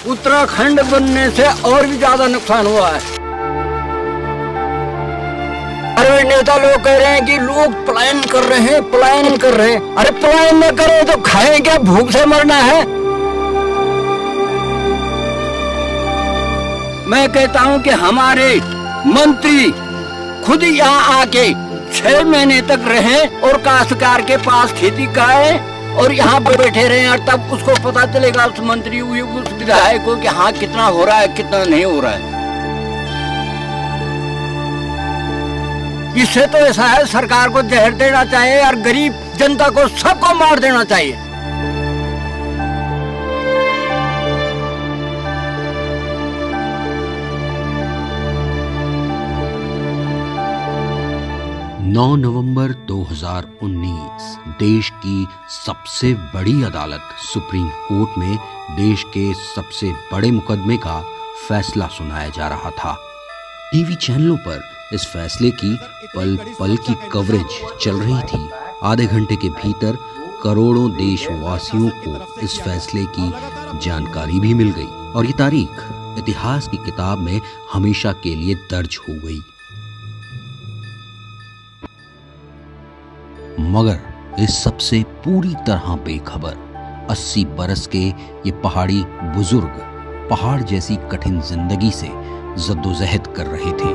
उत्तराखंड बनने से और भी ज्यादा नुकसान हुआ है। अरे नेता लोग कह रहे हैं कि लोग पलायन कर रहे हैं, पलायन कर रहे हैं। अरे पलायन न करें तो खाएं क्या, भूख से मरना है। मैं कहता हूं कि हमारे मंत्री खुद यहाँ आके 6 महीने तक रहे और काश्तकार के पास खेती कराएं और यहाँ पर बैठे रहे और तब उसको पता चलेगा उस मंत्री उस विधायक को कि हाँ कितना हो रहा है कितना नहीं हो रहा है। इससे तो ऐसा है सरकार को जहर देना चाहिए और गरीब जनता को सबको मार देना चाहिए। नवंबर 2019 देश की सबसे बड़ी अदालत सुप्रीम कोर्ट में देश के सबसे बड़े मुकदमे का फैसला सुनाया जा रहा था। टीवी चैनलों पर इस फैसले की पल पल की कवरेज चल रही थी। आधे घंटे के भीतर करोड़ों देशवासियों को इस फैसले की जानकारी भी मिल गई और ये तारीख इतिहास की किताब में हमेशा के लिए दर्ज हो गई। मगर इस सबसे पूरी तरह बेखबर 80 बरस के ये पहाड़ी बुजुर्ग पहाड़ जैसी कठिन जिंदगी से जद्दोजहद कर रहे थे।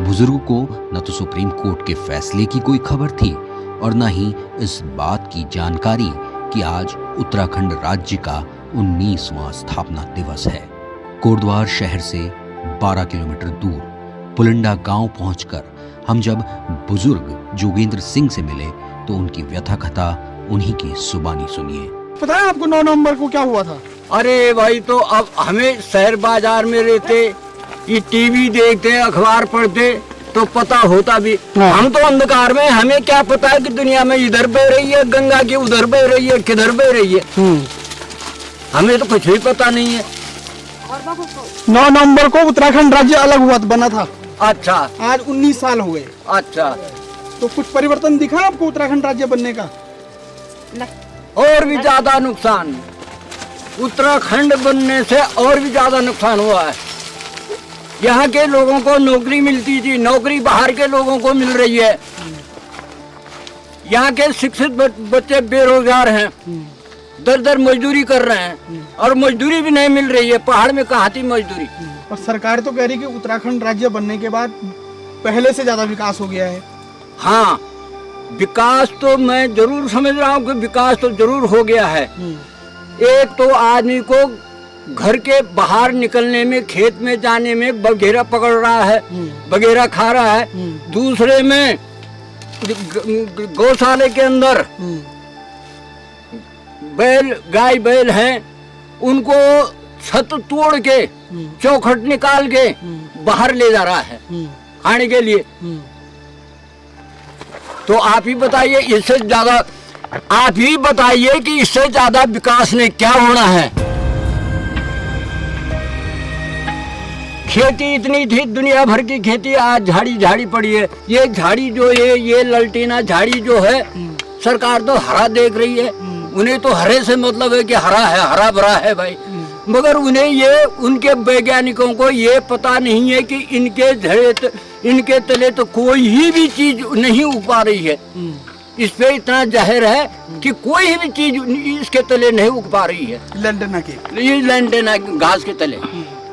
बुजुर्ग को न तो सुप्रीम कोर्ट के फैसले की कोई खबर थी और न ही इस बात की जानकारी कि आज उत्तराखंड राज्य का 19वां स्थापना दिवस है। कोटद्वार शहर से 12 किलोमीटर दूर पुलिंडा गांव पहुंचकर हम जब बुजुर्ग जोगेंद्र सिंह से मिले तो उनकी व्यथा कथा उन्हीं की जुबानी सुनिए। पता है आपको 9 नवंबर को क्या हुआ था? अरे भाई, तो अब हमें शहर बाजार में रहते, ये टीवी देखते, अखबार पढ़ते तो पता होता भी। हम तो अंधकार में, हमें क्या पता है कि दुनिया में इधर बह रही है गंगा की, उधर बह रही है, किधर बह रही है। हमें तो कुछ भी पता नहीं है। 9 नवंबर को उत्तराखंड राज्य अलग हुआ बना था। अच्छा, आज 19 साल हो गए। अच्छा, तो कुछ परिवर्तन दिखा आपको उत्तराखंड राज्य बनने का? और भी ज्यादा नुकसान, उत्तराखंड बनने से और भी ज्यादा नुकसान हुआ है। यहाँ के लोगों को नौकरी मिलती थी, नौकरी बाहर के लोगों को मिल रही है। यहाँ के शिक्षित बच्चे बेरोजगार हैं, दर दर मजदूरी कर रहे हैं और मजदूरी भी नहीं मिल रही है। पहाड़ में कहाँ थी मजदूरी। और सरकार तो कह रही कि उत्तराखंड राज्य बनने के बाद पहले से ज्यादा विकास हो गया है। हाँ, विकास तो मैं जरूर समझ रहा हूँ कि विकास तो जरूर हो गया है। एक तो आदमी को घर के बाहर निकलने में, खेत में जाने में बघेरा पकड़ रहा है, बघेरा खा रहा है। दूसरे में गौशाले के अंदर बैल, गाय बैल हैं, उनको छत तोड़ के चौखट निकाल के बाहर ले जा रहा है खाने के लिए। तो आप ही बताइए, इससे ज्यादा आप ही बताइए कि इससे ज्यादा विकास ने क्या होना है। खेती इतनी थी, दुनिया भर की खेती आज झाड़ी झाड़ी पड़ी है। ये झाड़ी जो है, ये ललटेना झाड़ी जो है, सरकार तो हरा देख रही है। उन्हें तो हरे से मतलब है कि हरा है, हरा भरा है भाई। मगर उन्हें ये, उनके वैज्ञानिकों को ये पता नहीं है कि इनके तले तो कोई ही भी चीज नहीं उग पा रही है। इस पे इतना जहर है कि कोई भी चीज इसके तले नहीं उग पा रही है। लैंटेना के, ये लैंटेना घास के तले।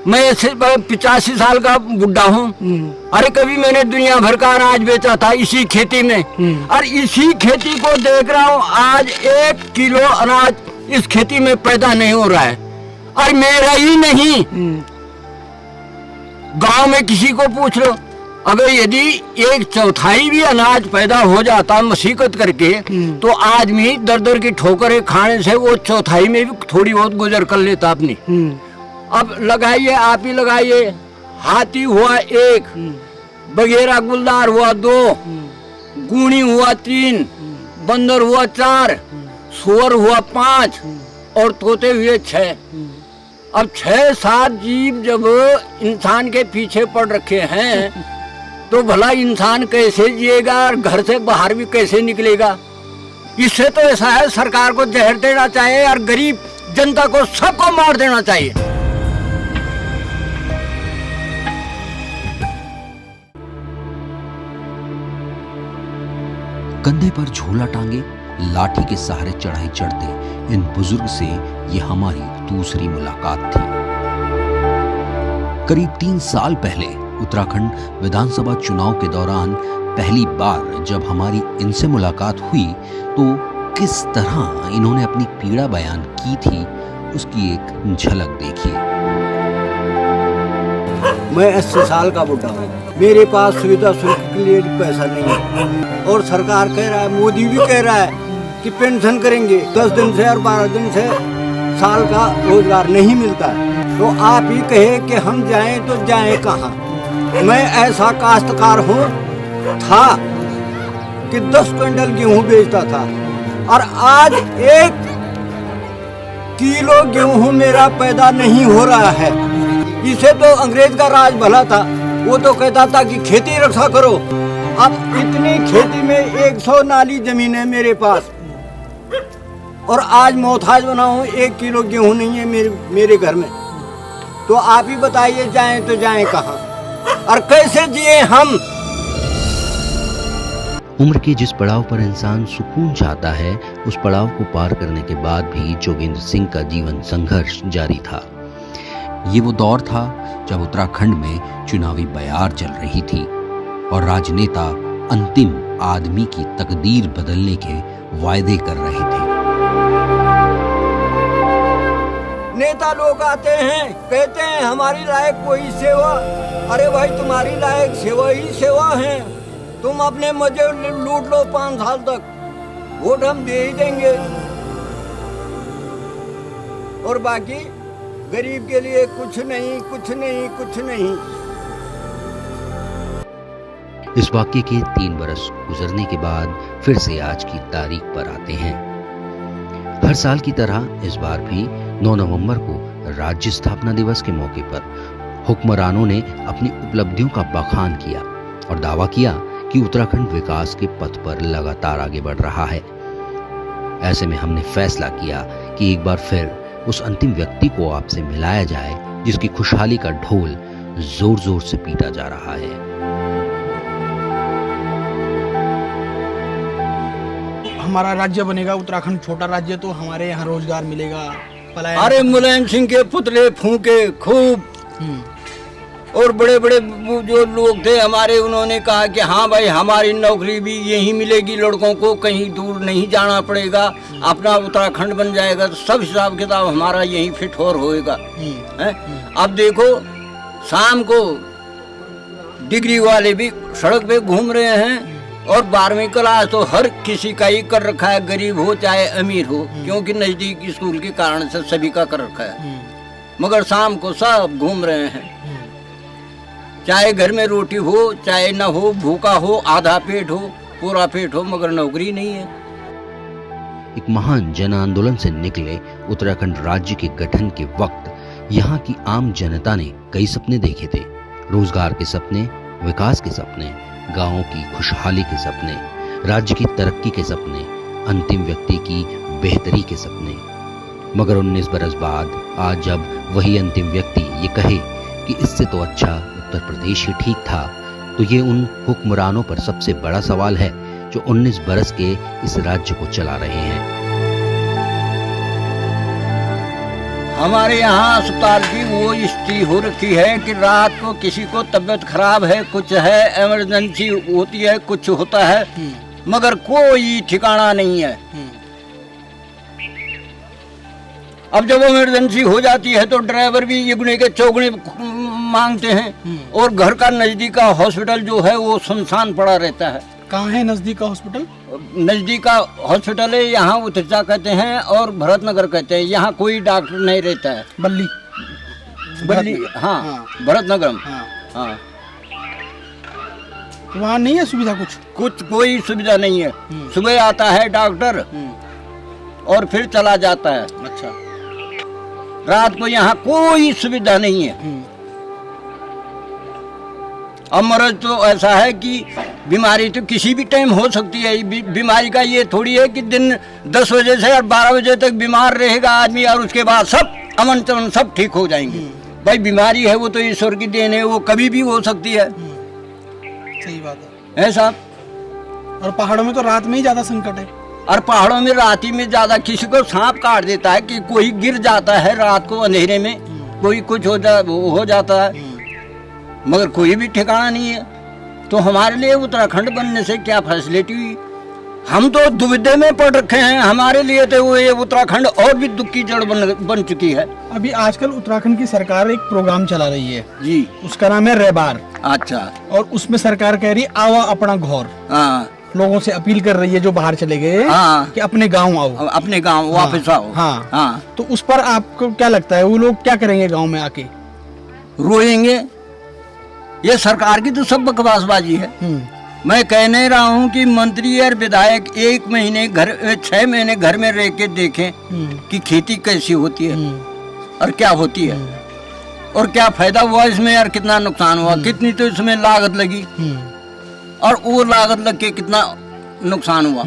मैं 85 साल का बुढ़ा हूँ। अरे कभी मैंने दुनिया भर का अनाज बेचा था इसी खेती में, और इसी खेती को देख रहा हूँ आज 1 किलो अनाज इस खेती में पैदा नहीं हो रहा है। और मेरा ही नहीं, गांव में किसी को पूछ लो, अगर यदि 1/4 भी अनाज पैदा हो जाता मसीकत करके, तो आदमी दर दर की ठोकरें खाने से वो 1/4 में भी थोड़ी बहुत गुजर कर लेता अपनी। अब लगाइए, आप ही लगाइए, हाथी हुआ 1, बघेरा गुलदार हुआ 2, गूणी हुआ 3, बंदर हुआ 4, सुअर हुआ 5 और तोते हुए 6। अब 6-7 जीव जब इंसान के पीछे पड़ रखे हैं तो भला इंसान कैसे जिएगा और घर से बाहर भी कैसे निकलेगा। इससे तो ऐसा है सरकार को जहर देना चाहिए और गरीब जनता को सबको मार देना चाहिए। कंधे पर झोला टांगे लाठी के सहारे चढ़ाई चढ़ते इन बुजुर्ग से ये हमारी दूसरी मुलाकात थी। करीब 3 साल पहले उत्तराखंड विधानसभा चुनाव के दौरान पहली बार जब हमारी इनसे मुलाकात हुई तो किस तरह इन्होंने अपनी पीड़ा बयान की थी उसकी एक झलक देखिए। मैं 80 साल का बुढ़ा हूँ, मेरे पास सुविधा शुल्क के लिए पैसा नहीं है और सरकार कह रहा है, मोदी भी कह रहा है कि पेंशन करेंगे 10 दिन से और 12 दिन से साल का रोजगार नहीं मिलता है। तो आप ही कहे कि हम जाएं तो जाएं कहाँ। मैं ऐसा काश्तकार हूँ था कि 10 क्विंटल गेहूँ बेचता था और आज 1 किलो गेहूँ मेरा पैदा नहीं हो रहा है। इसे तो अंग्रेज का राज भला था, वो तो कहता था कि खेती रक्षा करो। अब इतनी खेती में 100 नाली जमीन है मेरे पास और आज मोहताज बना हूँ, 1 किलो गेहूँ नहीं है मेरे घर में। तो आप ही बताइए जाएं तो जाएं कहाँ और कैसे जिए हम। उम्र के जिस पड़ाव पर इंसान सुकून चाहता है उस पड़ाव को पार करने के बाद भी जोगेंद्र सिंह का जीवन संघर्ष जारी था। ये वो दौर था जब उत्तराखंड में चुनावी बयार चल रही थी और राजनेता अंतिम आदमी की तकदीर बदलने के वायदे कर रहे थे। नेता लोग आते हैं, कहते हैं हमारी लायक कोई सेवा। अरे भाई तुम्हारी लायक सेवा ही सेवा है, तुम अपने मजे लूट लो 5 साल तक, वोट हम दे ही देंगे और बाकी गरीब के लिए कुछ नहीं, कुछ नहीं, कुछ नहीं। इस वाक्य के 3 बरस गुजरने के बाद फिर से आज की तारीख पर आते हैं। हर साल की तरह इस बार भी 9 नवंबर को राज्य स्थापना दिवस के मौके पर हुक्मरानों ने अपनी उपलब्धियों का बखान किया और दावा किया कि उत्तराखंड विकास के पथ पर लगातार आगे बढ़ रहा है। ऐसे में हमने फैसला किया कि एक बार फिर उस अंतिम व्यक्ति को आपसे मिलाया जाए जिसकी खुशहाली का ढोल जोर जोर से पीटा जा रहा है। हमारा राज्य बनेगा, उत्तराखंड छोटा राज्य, तो हमारे यहाँ रोजगार मिलेगा। अरे मुलायम सिंह के पुतले फूके खूब और बड़े बड़े जो लोग थे हमारे, उन्होंने कहा कि हाँ भाई हमारी नौकरी भी यहीं मिलेगी, लड़कों को कहीं दूर नहीं जाना पड़ेगा, अपना उत्तराखंड बन जाएगा, तो सब हिसाब किताब हमारा यहीं फिट और होएगा। अब देखो शाम को डिग्री वाले भी सड़क पे घूम रहे हैं और 12वीं क्लास तो हर किसी का ही कर रखा है, गरीब हो चाहे अमीर हो, क्योंकि नजदीक स्कूल के कारण से सभी का कर रखा है। मगर शाम को सब घूम रहे हैं, चाहे घर में रोटी हो चाहे न हो, भूखा हो, आधा पेट हो, पूरा पेट हो, मगर नौकरी नहीं है। एक महान जन आंदोलन से निकले उत्तराखंड राज्य के गठन के वक्त यहाँ की आम जनता ने कई सपने देखे थे। रोजगार के सपने, विकास के सपने, गांवों की खुशहाली के सपने, राज्य की तरक्की के सपने, अंतिम व्यक्ति की बेहतरी के सपने। मगर 19 बरस बाद आज जब वही अंतिम व्यक्ति ये कहे कि इससे तो अच्छा उत्तर प्रदेश ही ठीक था, तो ये उन हुक्मरानों पर सबसे बड़ा सवाल है जो 19 बरस के इस राज्य को चला रहे हैं। हमारे यहाँ अस्पताल की वो स्थिति हो रखी है कि रात को किसी को तबीयत खराब है, कुछ है, इमरजेंसी होती है, कुछ होता है, मगर कोई ठिकाना नहीं है। अब जब इमरजेंसी हो जाती है तो ड्राइवर भी इगने के चौगने मांगते हैं और घर का नजदीक का हॉस्पिटल जो है वो सुनसान पड़ा रहता है। कहाँ है नजदीक का हॉस्पिटल? नजदीक का हॉस्पिटल है, यहाँ उत्तरचा कहते हैं और भरतनगर कहते हैं। यहाँ कोई डॉक्टर नहीं रहता है। बल्ली हाँ, भरतनगर। हाँ, वहाँ नहीं है सुविधा? कुछ कोई सुविधा नहीं है। सुबह आता है डॉक्टर और फिर चला जाता है। अच्छा। रात को यहाँ कोई सुविधा नहीं है। अब मर्ज तो ऐसा है कि बीमारी तो किसी भी टाइम हो सकती है। बीमारी का ये थोड़ी है कि दिन 10 बजे से और 12 बजे तक बीमार रहेगा आदमी और उसके बाद सब अमन चमन सब ठीक हो जाएंगे। भाई बीमारी है वो तो ईश्वर की देन है, वो कभी भी हो सकती है। सही बात है ऐसा। और पहाड़ों में तो रात में ही ज्यादा संकट है। और पहाड़ों में रात ही में ज्यादा, किसी को सांप काट देता है, कि कोई गिर जाता है रात को अंधेरे में, कोई कुछ हो जाता है, मगर कोई भी ठिकाना नहीं है। तो हमारे लिए उत्तराखंड बनने से क्या फैसिलिटी हुई? हम तो दुविधा में पड़ रखे हैं। हमारे लिए तो वो ये उत्तराखंड और भी दुख की जड़ बन चुकी है। अभी आजकल उत्तराखंड की सरकार एक प्रोग्राम चला रही है जी, उसका नाम है रेबार। अच्छा। और उसमें सरकार कह रही है आवा अपना घोर। हाँ, लोगों से अपील कर रही है जो बाहर चले गए कि अपने गांव आओ, अपने गांव वापस आओ। हाँ, हाँ। तो उस पर आपको क्या लगता है, वो लोग क्या करेंगे गांव में आके? रोएंगे। ये सरकार की तो सब बकवासबाजी है। मैं कह नहीं रहा हूँ कि मंत्री और विधायक 1 महीने 6 महीने घर में रह के देखें कि खेती कैसी होती है और क्या होती है और क्या फायदा हुआ इसमें और कितना नुकसान हुआ, कितनी तो इसमें लागत लगी और वो लागत लग के कितना नुकसान हुआ।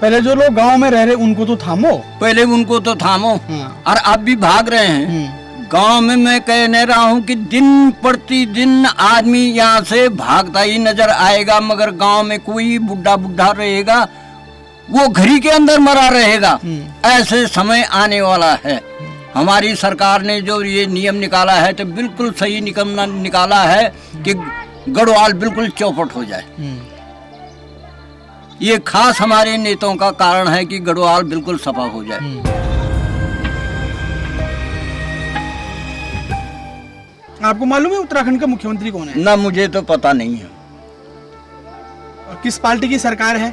पहले जो लोग गांव में रह रहे उनको तो थामो, पहले उनको तो थामो। और अब भी भाग रहे हैं गांव में। मैं कह नहीं रहा हूँ कि दिन प्रतिदिन आदमी यहाँ से भागता ही नजर आएगा, मगर गांव में कोई बुढ़ा रहेगा, वो घड़ी के अंदर मरा रहेगा। ऐसे समय आने वाला है। हमारी सरकार ने जो ये नियम निकाला है तो बिल्कुल सही नियम निकाला है कि गढ़वाल बिल्कुल चौपट हो जाए। ये खास हमारे नेताओं का कारण है कि गढ़वाल बिल्कुल सफा हो जाए। आपको मालूम है उत्तराखंड का मुख्यमंत्री कौन है? ना, मुझे तो पता नहीं है। और किस पार्टी की सरकार है?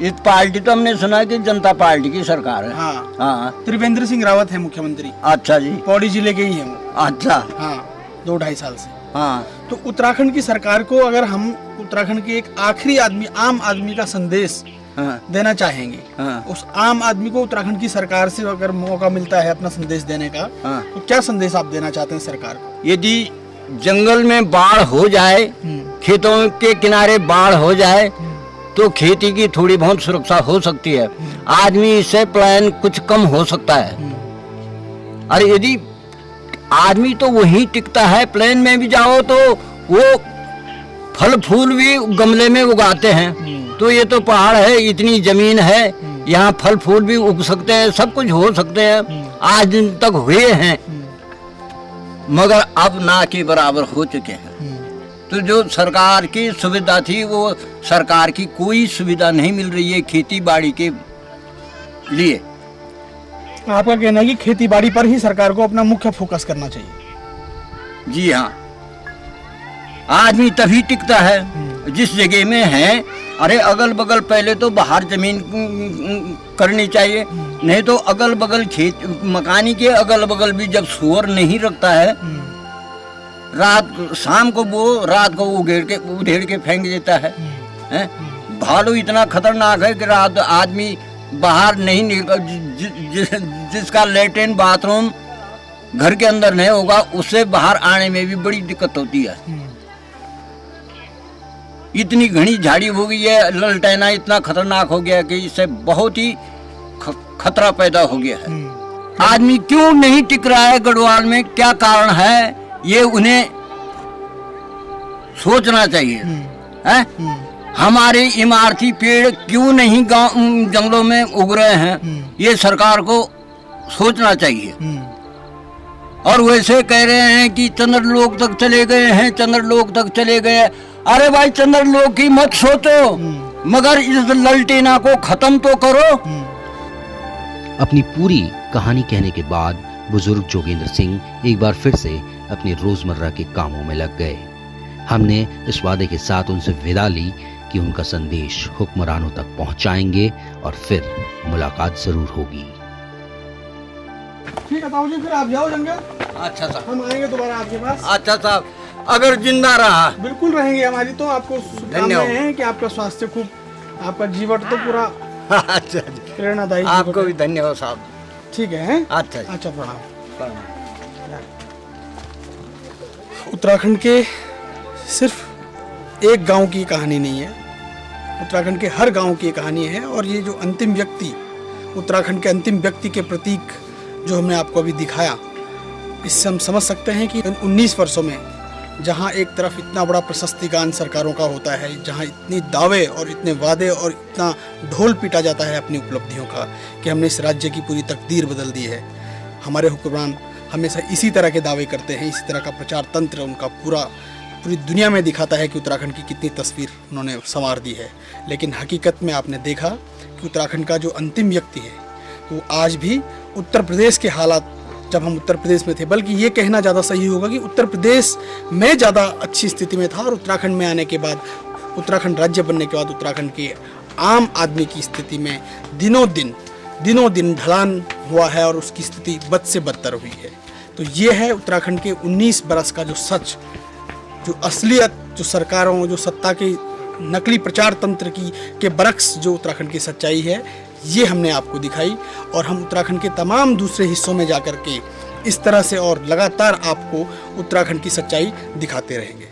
इस पार्टी तो हमने सुना कि जनता पार्टी की सरकार है। हाँ, हाँ। त्रिवेंद्र सिंह रावत है मुख्यमंत्री। अच्छा जी। पौड़ी जिले के ही है वो। अच्छा। हाँ, 2-2.5 साल से। हाँ। तो उत्तराखंड की सरकार को अगर हम उत्तराखंड के एक आखिरी आदमी, आम आदमी का संदेश देना चाहेंगे, उस आम आदमी को उत्तराखंड की सरकार से अगर मौका मिलता है अपना संदेश देने का, तो क्या संदेश आप देना चाहते हैं सरकार को? यदि जंगल में बाढ़ हो जाए, खेतों के किनारे बाढ़ हो जाए, तो खेती की थोड़ी बहुत सुरक्षा हो सकती है। आदमी इससे प्लान कुछ कम हो सकता है। और यदि आदमी तो वहीं टिकता है, प्लेन में भी जाओ तो वो फल फूल भी गमले में उगाते हैं। तो ये तो पहाड़ है, इतनी जमीन है, यहाँ फल फूल भी उग सकते हैं, सब कुछ हो सकते हैं, आज दिन तक हुए हैं, मगर अब ना के बराबर हो चुके हैं। तो जो सरकार की सुविधा थी वो सरकार की कोई सुविधा नहीं मिल रही है खेती बाड़ी के लिए। आपका कहना है कि खेती बाड़ी पर ही सरकार को अपना मुख्य फोकस करना चाहिए? जी हाँ। आदमी तभी टिकता है जिस जगह में है। अरे अगल बगल पहले तो बाहर जमीन करनी चाहिए, नहीं तो अगल बगल खेत मकानी के अगल बगल भी जब सुअर नहीं रखता है, रात शाम को वो रात को उधेड़ के फेंक देता है। भालू इतना खतरनाक है कि रात आदमी बाहर नहीं निकल, जिसका लेटरिन बाथरूम घर के अंदर नहीं होगा उससे बाहर आने में भी बड़ी दिक्कत होती है। इतनी घनी झाड़ी हो गई है, ललटेना इतना खतरनाक हो गया कि इससे बहुत ही खतरा पैदा हो गया है। आदमी क्यों नहीं टिक रहा है गढ़वाल में, क्या कारण है, ये उन्हें सोचना चाहिए। है हमारे इमारती पेड़ क्यों नहीं गांव जंगलों में उग रहे हैं, ये सरकार को सोचना चाहिए। और वैसे कह रहे हैं कि चंद्रलोक तक चले गए हैं, चंद्रलोक तक चले गए। अरे भाई चंद्रलोक की मत सोचो, मगर इस ललटेना को खत्म तो करो। अपनी पूरी कहानी कहने के बाद बुजुर्ग जोगेंद्र सिंह एक बार फिर से अपने रोजमर्रा के कामों में लग गए। हमने इस वादे के साथ उनसे विदा ली कि उनका संदेश हुक्मरानों तक पहुंचाएंगे और फिर मुलाकात जरूर होगी। ठीक है ताऊ जी, फिर आप जाओ जंगल। अच्छा साहब, हम आएंगे दोबारा आपके पास। अच्छा साहब, अगर जिंदा रहा। बिल्कुल रहेंगे। हमारी तो आपको धन्यवाद है कि आपका स्वास्थ्य खूब, आपका जीवन तो पूरा अच्छा प्रेरणादायी। आपको भी धन्यवाद साहब। ठीक है। अच्छा अच्छा, प्रणाम। उत्तराखंड के सिर्फ एक गांव की कहानी नहीं है, उत्तराखंड के हर गांव की कहानी है। और ये जो अंतिम व्यक्ति, उत्तराखंड के अंतिम व्यक्ति के प्रतीक जो हमने आपको अभी दिखाया, इससे हम समझ सकते हैं कि 19 वर्षों में जहां एक तरफ इतना बड़ा प्रशस्तिगान सरकारों का होता है, जहां इतनी दावे और इतने वादे और इतना ढोल पीटा जाता है अपनी उपलब्धियों का कि हमने इस राज्य की पूरी तकदीर बदल दी है, हमारे हुक्मरान हमेशा इसी तरह के दावे करते हैं, इसी तरह का प्रचार तंत्र उनका पूरी दुनिया में दिखाता है कि उत्तराखंड की कितनी तस्वीर उन्होंने संवार दी है। लेकिन हकीकत में आपने देखा कि उत्तराखंड का जो अंतिम व्यक्ति है वो आज भी उत्तर प्रदेश के हालात, जब हम उत्तर प्रदेश में थे, बल्कि ये कहना ज़्यादा सही होगा कि उत्तर प्रदेश में ज़्यादा अच्छी स्थिति में था, और उत्तराखंड में आने के बाद, उत्तराखंड राज्य बनने के बाद उत्तराखंड के आम आदमी की स्थिति में दिनों दिन ढलान हुआ है और उसकी स्थिति बद से बदतर हुई है। तो ये है उत्तराखंड के 19 बरस का जो सच, जो असलियत, जो सरकारों, जो सत्ता के नकली प्रचार तंत्र के बरक्स जो उत्तराखंड की सच्चाई है, ये हमने आपको दिखाई। और हम उत्तराखंड के तमाम दूसरे हिस्सों में जाकर के इस तरह से और लगातार आपको उत्तराखंड की सच्चाई दिखाते रहेंगे।